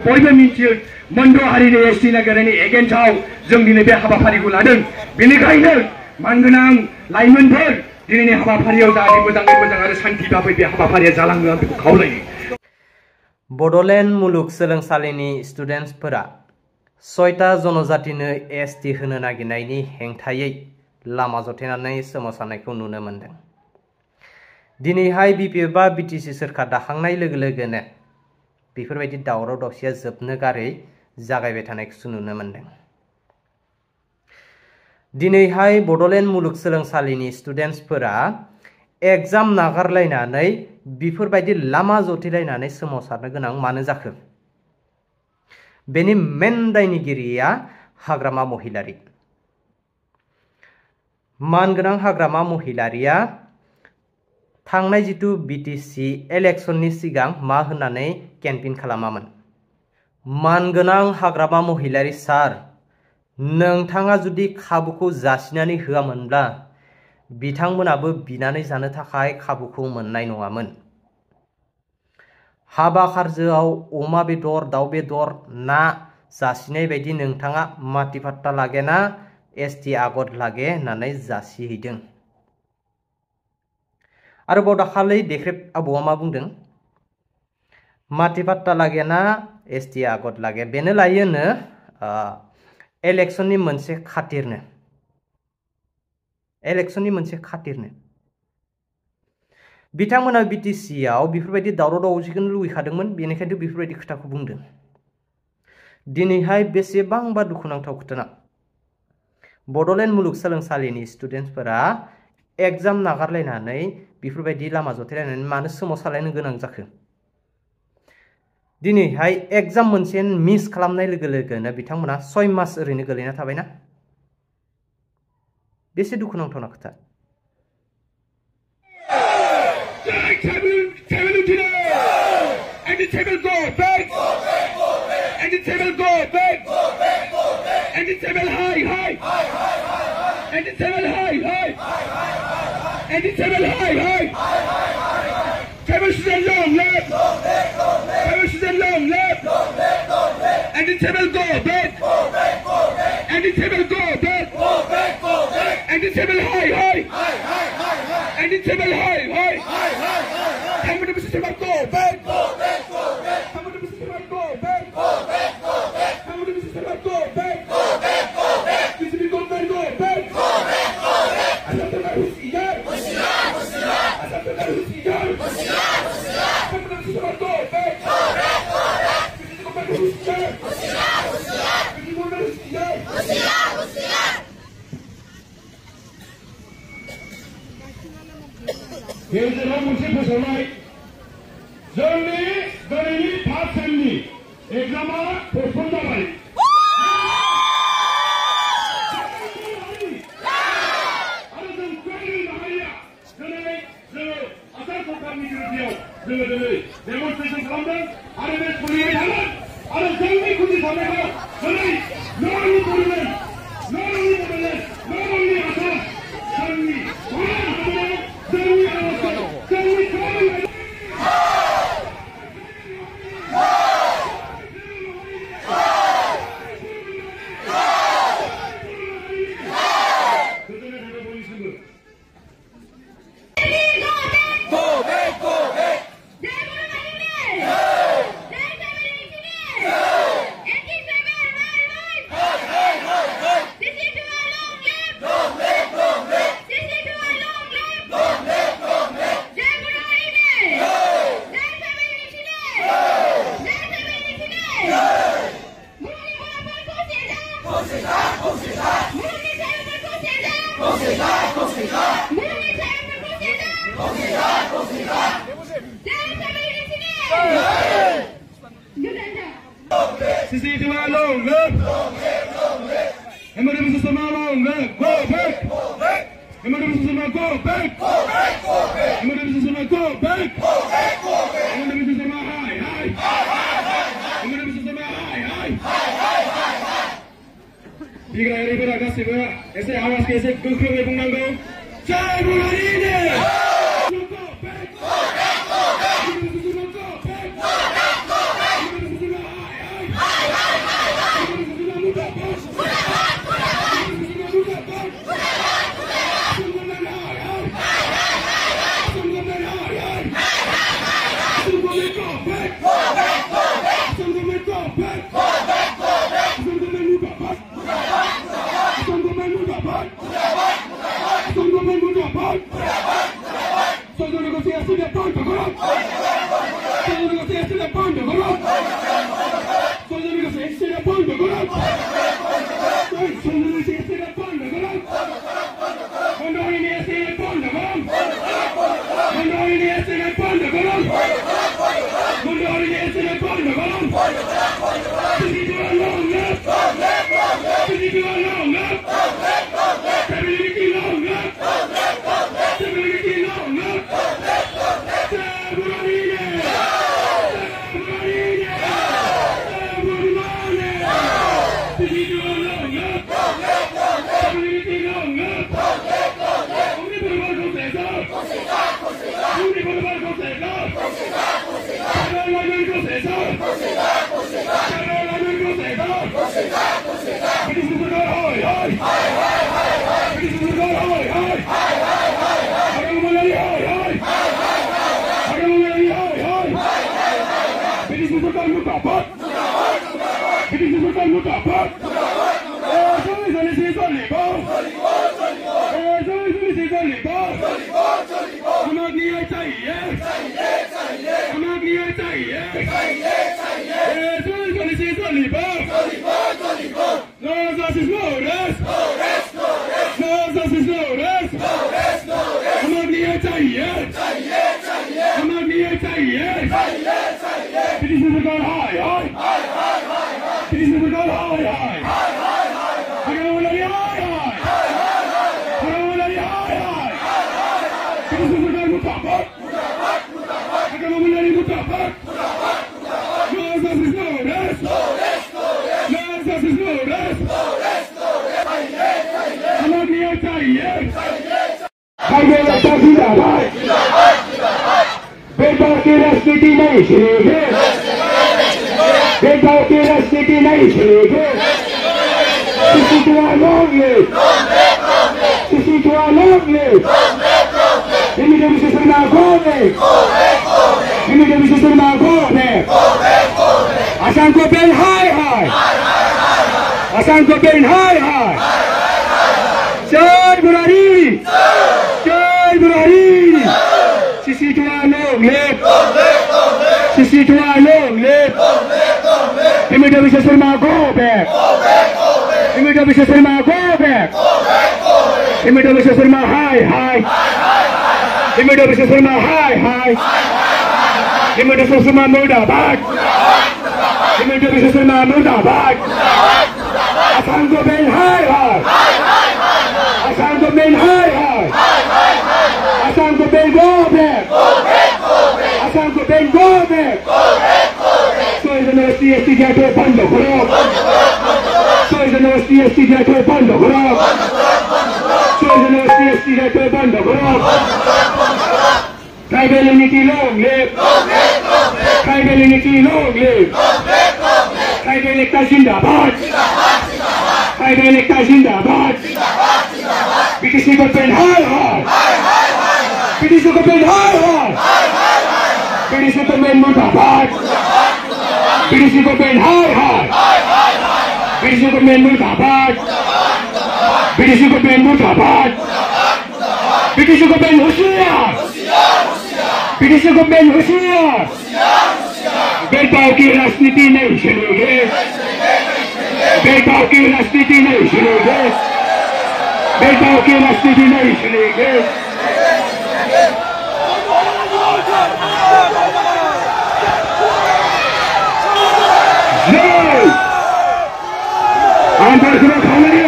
बयबो मिथियो मोनद' हारिनि एसटि नागिरनायनि एगेन्स्टआव जों दिनै बे हाबाफारिखौ लादों। बेनिखायनो मानगोनां लाइमोनफोर दिनैनि हाबाफारियाव जाहाथे मोजाङै मोजां आरो शान्ति भाबै बे हाबाफारिया जालाङो आं बेखौ खावलायो। बड'लेण्ड मुलुगसोलोंसालिनि स्टुडेन्टसफोरा 6टा जनजातिनो एसटि होनो नागिरनायनि हेंथायै लामा जथेनानै सोमावसारनायखौ नुनो मोनदों। दिनैहाय बिपिएफआ बिटिसि सोरखार दाखांनाय लोगो लोगोनो बेफोरबायदि दावराव दावसिया जोबनो गारै जागायबाय थानायखौसो नुनो मोनदों। दिनैहाय बड'लेण्ड मुलुगसोलोंसालिनि स्टुडेन्टसफोरा एग्जाम नागारलायनानै बेफोरबायदि लामा जथेलायनानै सोमावसारनो गोनां मानो जाखो? बेनि मेन दायनिगिरिया हाग्रामा महिलारी। मानगोनां हाग्रामा महिलारिया थांनाय जितु बिटिसि इलेक्शननि सिगां मा होननानै केम्पेइन खालामामोन? मानगोनां हाग्रामा महिलारी सार, नोंथाङा जुदि खाबुखौ जासिनानै होआमोनब्ला बिथांमोनाबो बिनानै जानो थाखाय खाबुखौ मोननाय नङामोन। हाबा खारजोआव अमा बेदर, दाउ बेदर, ना जासिनाय बायदि नोंथाङा माथि फाट्टा लागेना एसटि आगद लागे होननानै जासिहैदों। आरोबाव दाखालि डेक्रेट आबौआ मा बुंदों? माथि फाट्टा लागेना एसटि आगद लागे। बेनो लायोनो इलेक्शननि मोनसे खातिरनो। इलेक्शननि मोनसे खातिरनो। बिथांमोना बिटिसिआव बेफोरबायदि दावराव दावसिखौनो लुबैखादोंमोन, बेनिखायनो बेफोरबायदि खोथाखौ बुंदों। दिनैहाय बेसेबांबा दुखुनांथाव खोथा, बड'लेण्ड मुलुगसोलोंसालिनि स्टुडेन्टसफोरा एग्जाम नागारलायनानै बेफोरबायदि लामा जथेलायनानै मानो सोमावसारलायनो गोनां जाखो? दिनैहाय एग्जाम मोनसे मिस खालामनाय लोगो लोगोनो बिथांमोना 6 मास ओरैनो गोलैना थाबायना? बेसे दुखुनांथावना खोथा। गेजेराव मोनसे फोसावनाय, जोंनि दिनैनि फार्स्ट सेमनि एग्जामा पस्टपन जाबाय। आरो जों गोख्रै माहारिया दिनै जोङो आसाम सरकारनि बिरुद्धायाव जोङो दिनै डेमनस्ट्रेसन खालामदों आरो बे सोलिबाय थागोन। आरो जोंनि गुदि साननायखौ दिनै not only Bordeleण्ड, not only Bordeleण्ड, not only Assam, जोंनि भारत हादराव जोंनि आवाजखौ जोंनि खामानि बिग्रायारिफोरा गासिबो एसे आवाजखौ एसे गोख्रोङै बुंनांगौ। जय बर'नि भेदभाव की राजनीति नहीं चलेगी, भेदभाव की राजनीति नहीं चलेगी। Asanko Ben hai hai, Asanko Ben hai hai. Jai Burari, Jai Burari. Sisi tua long live, Sisi tua long live. Himida Vishwa Sharma go back, Himida Vishwa Sharma go back, Himida Vishwa Sharma hi hi, Himida Vishwa Sharma hi hi, Himida Vishwa Sharma murdabad, Himida Vishwa Sharma murdabad. Asanko Ben hi hi, Asanko Ben hi hi, Asanko Ben go back, Asanko Ben go back. University ST Jatwe Bando Karo, University ST Jatwe Bando Karo, University ST Jatwe Bando Karo. Tribal unity long live, Tribal unity long live, Tribal Ekta Zindabad, Tribal Ekta Zindabad. BTC government high high, BTC government high high, BTC government murdabad. BTC government high high, BTC government murdabad, BTC government murdabad, BTC government होशियार, BTC government होशियार. भेदभाव की राजनीति नहीं चलेगी, भेदभाव की राजनीति नहीं चलेगी, भेदभाव की राजनीति नहीं चलेगी. आंदोलन खालामो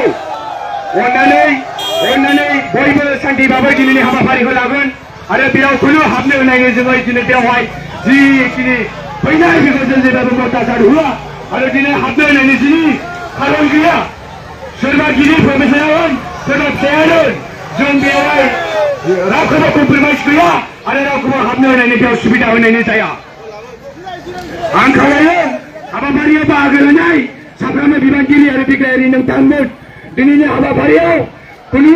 अन्नानै बयबो शान्ति भाबै दिनैनि हाबाफारिखौ लागोन आरो बेयाव खुनु हाबनो होनायनि जोङो दिनै बेवहाय जिखिनि फैनाय बेखौ जों जेब्लाबो अत्याचार होआ आरो दिनै हाबनो होनायनि जिनि खारन गैया. सोरबा गिदिर प्रफेसर होन सोरबा फिसायानो होन जों बेवहाय रावखौबो कमप्रमाइज गैया आरो रावखौबो हाबनो होनायनि बेयाव सुबिदा होनायनि जाया. आं खावलायो हाबाफारियाव बाहागो लानाय साफ्रोमबो बिबानगिरि आरो बिग्रायारि नोंथांमोन दिनैनि हाबाफारियाव खुनु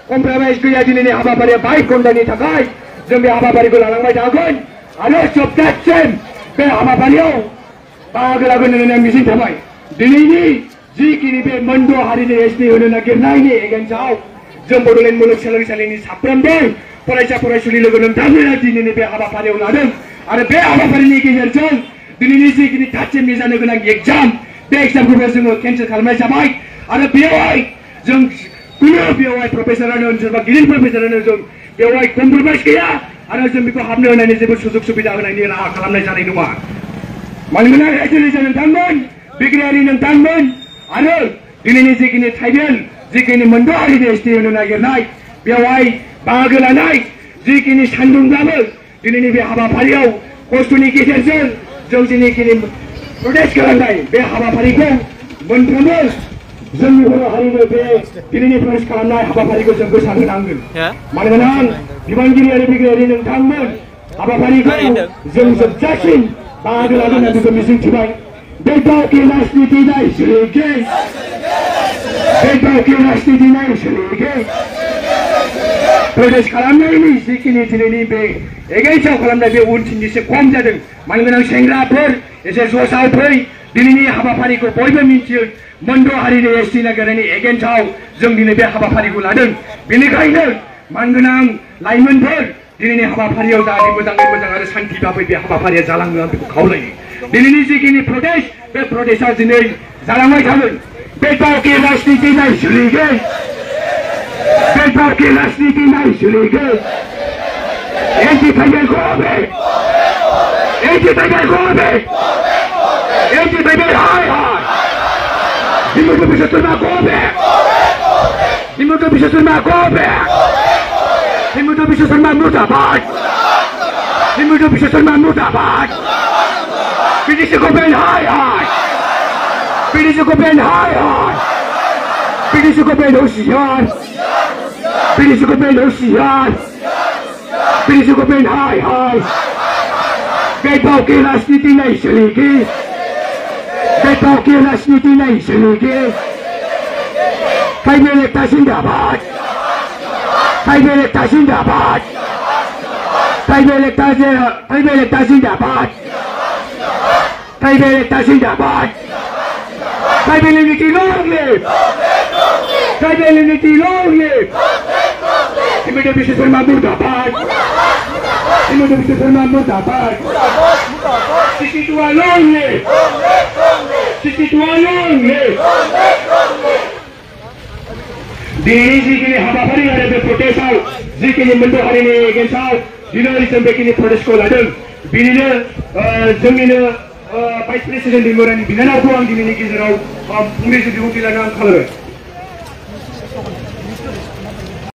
कमप्रमाइज गैया. दिनैनि हाबाफारिया 22 घन्टानि थाखाय जों बे हाबाफारिखौ लालांबाय थागोन आरो जोबजासिम बे हाबाफारियाव बाहागो लागोन होननानै आं मिजिं थाबाय. दिनैनि जिखिनि बे मोनद' हारिनि एसटि होनो नागिरनायनि एगेन्स्टआव जों बड'लेण्ड मुलुगसोलोंसालिनि साफ्रोमबो फरायसा फरायसुलि लोगो नोंथांमोना दिनैनि बे हाबाफारियाव लादों आरो बे हाबाफारिनि गेजेरजों दिनैनि जिखिनि थार्ड जानो गोनां एग्जाम बे एग्जामखौबो जोङो केन्सेल खालामनाय जाबाय आरो बेवहाय जों खुनु बेवहाय प्रफेसरानो सोरबा गिदिर प्रफेसरानो जों बेवहाय कमप्रमाइज गैया आरो जों बेखौ हाबनो होनायनि जेबो सुजुग सुबिदा होनायनि राहा खालामनाय जानाय नङा. मानगोनां रायजो नोंथांमोन बिग्रायारि नोंथांमोन आरो दिनैनि जिखिनि ट्राइबेल जिखिनि मोनद' हारिनि एसटि होनो नागिरनाय बेवहाय बाहागो लानाय जिखिनि सानदुंब्लाबो दिनैनि बे हाबाफारियाव खस्थ'नि गेजेरजों जों जिखिनि प्रटेस्ट खालामनाय बे हाबाफारिखौ मोनफ्रोमबो जोंनि बर' हारिनो बे दिनैनि प्रटेस्ट खालामनाय हाबाफारिखौ जों गोसारहोनांगोन मानोना बिबानगिरि आरो बिग्रायारि नोंथांमोन हाबाफारिखौ जों जोबजासिम बाहागो लागोन होनना बेखौ मिजिंथिबाय भेदभाव की राजनीति नहीं चलेगी भेदभाव की राजनीति नहीं चलेगी प्रदेश खालामनायनि जिखिनि दिनैनि बे एगेन्स्टआव खालामनाय बे उनथिं एसे खम जादों मानोना सेंग्राफोर एसे ज'साव फै दिनैनि हाबाफारिखौ बयबो मिन्थियो मोनद' हारिनि एसटि नागिरनायनि एगेन्स्टआव जों दिनै बे हाबाफारिखौ लादों बेनिखायनो मानगोनां लाइमोनफोर दिनैनि हाबाफारियाव जाहाथे मोजाङै मोजां आरो शान्ति भाबै बे हाबाफारिया जालाङो आं बेखौ खावलायो दिनैनि जिखिनि प्रटेस्ट बे प्रटेस्टआ दिनै जालांबाय थागोन भेदभाव की राजनीति नहीं चलेगी भेदभाव की राजनीति नहीं चलेगी एंटी ट्राइबल को হবে एंटी ट्राइबल को হবে एंटी ट्राइबल हाय हाय हिमोटो बिशोत्तरमा को হবে हिमोटो बिशोत्तरमा को হবে हिमोटो बिशोत्तरमा मुर्दाबाद हिमोटो बिशोत्तरमा मुर्दाबाद PDC Kopen हाय हाय PDC Kopen हाय हाय PDC Kopen होशियार PDC Kopen होशियार PDC Kopen हाय हाय भेदभाव की राजनीति नहीं चलेगी भेदभाव की राजनीति नहीं चलेगी ट्राइबल एकता जिंदाबाद ट्राइबल एकता जिंदाबाद ट्राइबल एकता जिंदाबाद ट्राइबल एकता जिंदाबाद tribal unity long live tribal unity long live हिमोटो बिशोत्तरमा मुर्दाबाद हिमोटो बिशोत्तरमा मुर्दाबाद 62 लॉन्ग लिव 62 लॉन्ग लिव दिनैनि जिखिनि हाबाफारि आरो बे प्रटेस्टआव जिखिनि मोनद' हारिनि एगेन्स्टआव दिनै जों बेखिनि प्रटेस्टखौ लादों बिनिनो जोंनिनो भाइस प्रेसिडेन्ट दैमोरानि बिनानावखौ आं दिनैनि गेजेराव फंनैसो बिबुंथि लानो आं खावलायबाय